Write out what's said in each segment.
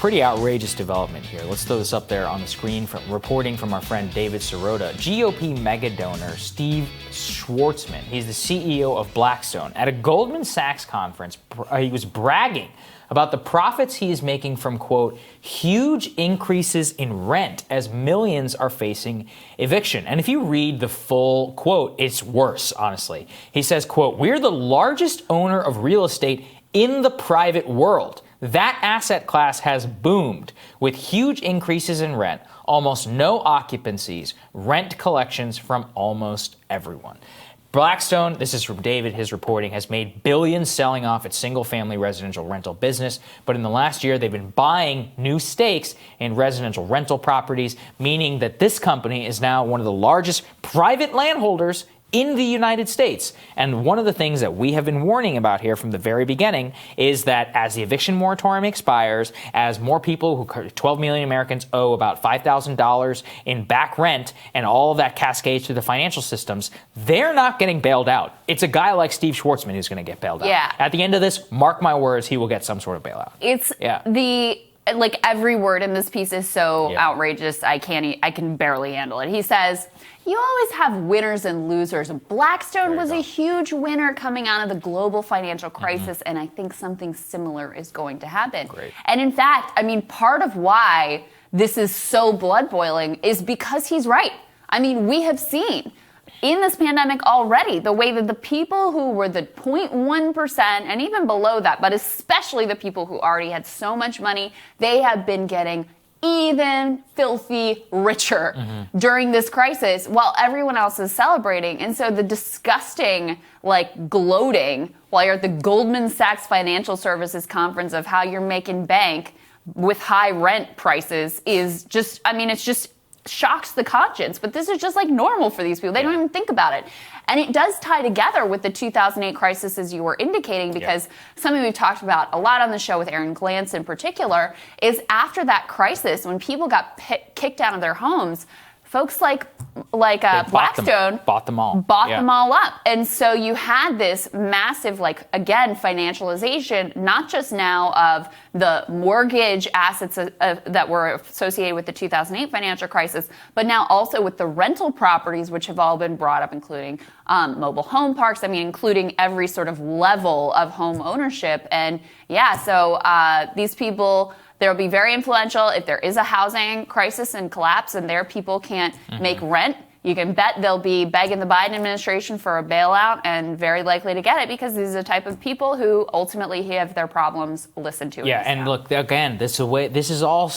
pretty outrageous development here. Let's throw this up there on the screen reporting from our friend David Sirota. GOP mega donor Steve Schwartzman, he's the CEO of Blackstone. At a Goldman Sachs conference, he was bragging about the profits he is making from, quote, huge increases in rent as millions are facing eviction. And if you read the full quote, it's worse, honestly. He says, quote, we're the largest owner of real estate in the private world. That asset class has boomed with huge increases in rent, almost no occupancies, rent collections from almost everyone. Blackstone, this is from David, his reporting, has made billions selling off its single-family residential rental business, but in the last year, they've been buying new stakes in residential rental properties, meaning that this company is now one of the largest private landholders in the United States. And one of the things that we have been warning about here from the very beginning is that as the eviction moratorium expires, as more people, 12 million Americans owe about $5,000 in back rent, and all of that cascades through the financial systems, they're not getting bailed out. It's a guy like Steve Schwartzman who's going to get bailed out. Yeah. At the end of this, mark my words, he will get some sort of bailout. Like every word in this piece is so outrageous, I can barely handle it. He says, you always have winners and losers. Blackstone was a huge winner coming out of the global financial crisis, and I think something similar is going to happen. Great. And in fact, I mean, part of why this is so blood-boiling is because he's right. I mean, we have seen in this pandemic already the way that the people who were the 0.1% and even below that, but especially the people who already had so much money, they have been getting even filthy richer during this crisis while everyone else is celebrating. And so the disgusting, gloating while you're at the Goldman Sachs Financial Services conference of how you're making bank with high rent prices is just, it's just shocks the conscience. But this is just normal for these people. They don't even think about it. And it does tie together with the 2008 crisis, as you were indicating, because something we've talked about a lot on the show with Aaron Glantz in particular is after that crisis, when people got kicked out of their homes, folks like Blackstone bought them all up. And so you had this massive, financialization, not just now of the mortgage assets that were associated with the 2008 financial crisis, but now also with the rental properties, which have all been brought up, including mobile home parks, including every sort of level of home ownership. And so these people, they'll be very influential if there is a housing crisis and collapse and their people can't make rent. You can bet they'll be begging the Biden administration for a bailout and very likely to get it because these are the type of people who ultimately have their problems listened to. Yeah, and look, again, this is all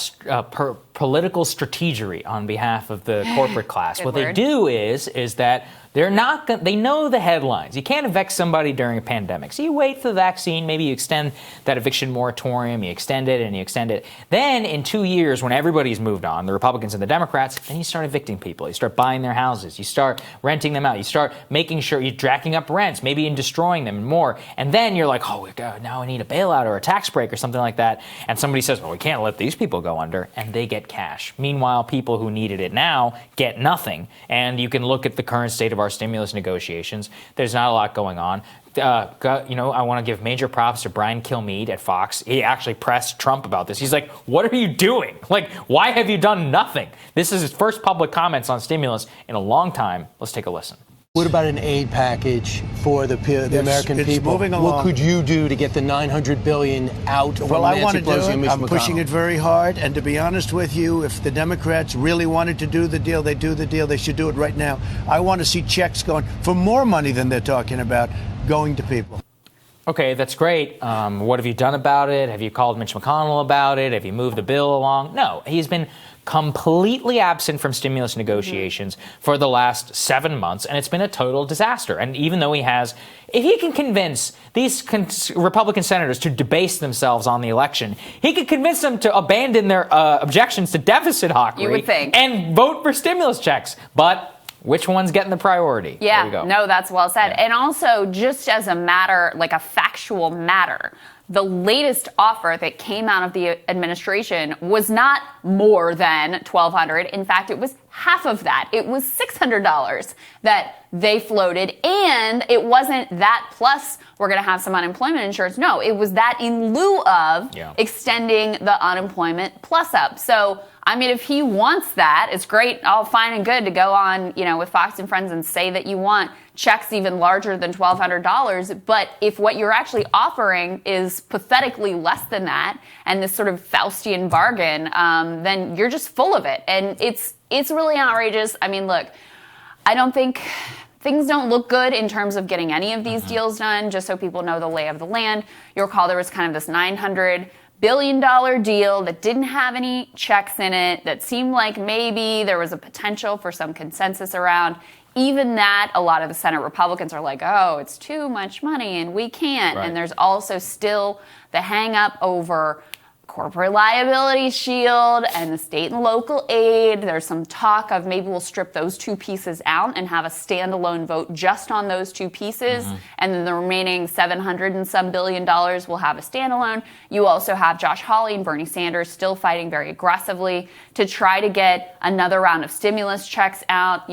political strategery on behalf of the corporate class. What they do is that they know the headlines. You can't evict somebody during a pandemic. So you wait for the vaccine, maybe you extend that eviction moratorium, you extend it and you extend it. Then in 2 years, when everybody's moved on, the Republicans and the Democrats, then you start evicting people. You start buying their houses. You start renting them out. You start making sure you're jacking up rents, maybe and destroying them and more. And then you're like, oh, God, now I need a bailout or a tax break or something like that. And somebody says, well, we can't let these people go under. And they get cash. Meanwhile, people who needed it now get nothing. And you can look at the current state of our stimulus negotiations. There's not a lot going on. I want to give major props to Brian Kilmeade at Fox. He actually pressed Trump about this. He's like, what are you doing? Why have you done nothing? This is his first public comments on stimulus in a long time. Let's take a listen. What about an aid package for the American people? Moving along. What could you do to get the $900 billion out from Nancy Pelosi and Mitch McConnell? I'm pushing it very hard. And to be honest with you, if the Democrats really wanted to do the deal, they do the deal. They should do it right now. I want to see checks going for more money than they're talking about going to people. Okay, that's great. What have you done about it? Have you called Mitch McConnell about it? Have you moved the bill along? No, he's been completely absent from stimulus negotiations for the last 7 months, and it's been a total disaster. And even though if he can convince these Republican senators to debase themselves on the election, he could convince them to abandon their objections to deficit hawkery you would think, and vote for stimulus checks. But which one's getting the priority? Yeah, no, that's well said. Yeah. And also, just as a matter, like a factual matter, the latest offer that came out of the administration was not more than $1,200. In fact, it was half of that. It was $600 that they floated, and it wasn't that plus we're going to have some unemployment insurance. No, it was that in lieu of extending the unemployment plus up. So, I mean, if he wants that, it's great, all fine and good to go on, with Fox and Friends and say that you want checks even larger than $1,200. But if what you're actually offering is pathetically less than that, and this sort of Faustian bargain, then you're just full of it. And it's really outrageous. I mean, look, I don't think things don't look good in terms of getting any of these deals done, just so people know the lay of the land. You'll recall there was kind of this $900 billion deal that didn't have any checks in it, that seemed like maybe there was a potential for some consensus around. Even that, a lot of the Senate Republicans are like, oh, it's too much money and we can't. Right. And there's also still the hang up over corporate liability shield and the state and local aid. There's some talk of maybe we'll strip those two pieces out and have a standalone vote just on those two pieces. And then the remaining $700 and some billion will have a standalone. You also have Josh Hawley and Bernie Sanders still fighting very aggressively to try to get another round of stimulus checks out.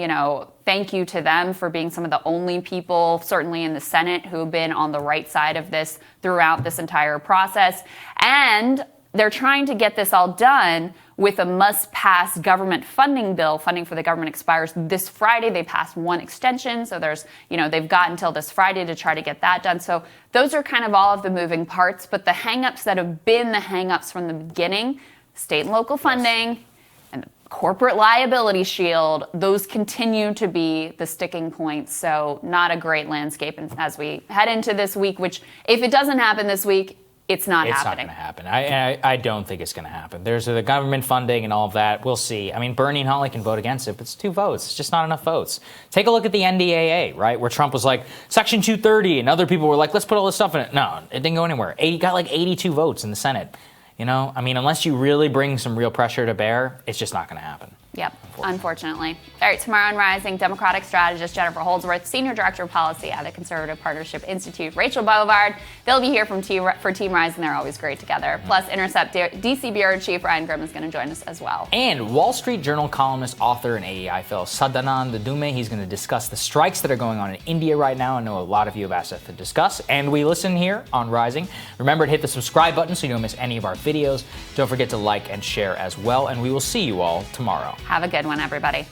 Thank you to them for being some of the only people, certainly in the Senate, who have been on the right side of this throughout this entire process. And they're trying to get this all done with a must-pass government funding bill. Funding for the government expires this Friday. They passed one extension, so there's, they've got until this Friday to try to get that done. So those are kind of all of the moving parts, but the hang-ups that have been the hang-ups from the beginning, state and local funding, and the corporate liability shield, those continue to be the sticking points. So not a great landscape as we head into this week, which if it doesn't happen this week, it's not happening. It's not going to happen. I don't think it's going to happen. There's the government funding and all of that. We'll see. I mean, Bernie and Hawley can vote against it, but it's 2 votes. It's just not enough votes. Take a look at the NDAA, right, where Trump was like, Section 230, and other people were like, let's put all this stuff in it. No, it didn't go anywhere. Got like 82 votes in the Senate. I mean, unless you really bring some real pressure to bear, it's just not going to happen. Yep, unfortunately. All right, tomorrow on Rising, Democratic strategist Jennifer Holdsworth, Senior Director of Policy at the Conservative Partnership Institute, Rachel Bovard. They'll be here for Team Rising. They're always great together. Plus, Intercept DC Bureau Chief Ryan Grimm is going to join us as well. And Wall Street Journal columnist, author, and AEI fellow Sadanand Dume. He's going to discuss the strikes that are going on in India right now. I know a lot of you have asked us to discuss, and we listen here on Rising. Remember to hit the subscribe button so you don't miss any of our videos. Don't forget to like and share as well, and we will see you all tomorrow. Have a good one, everybody.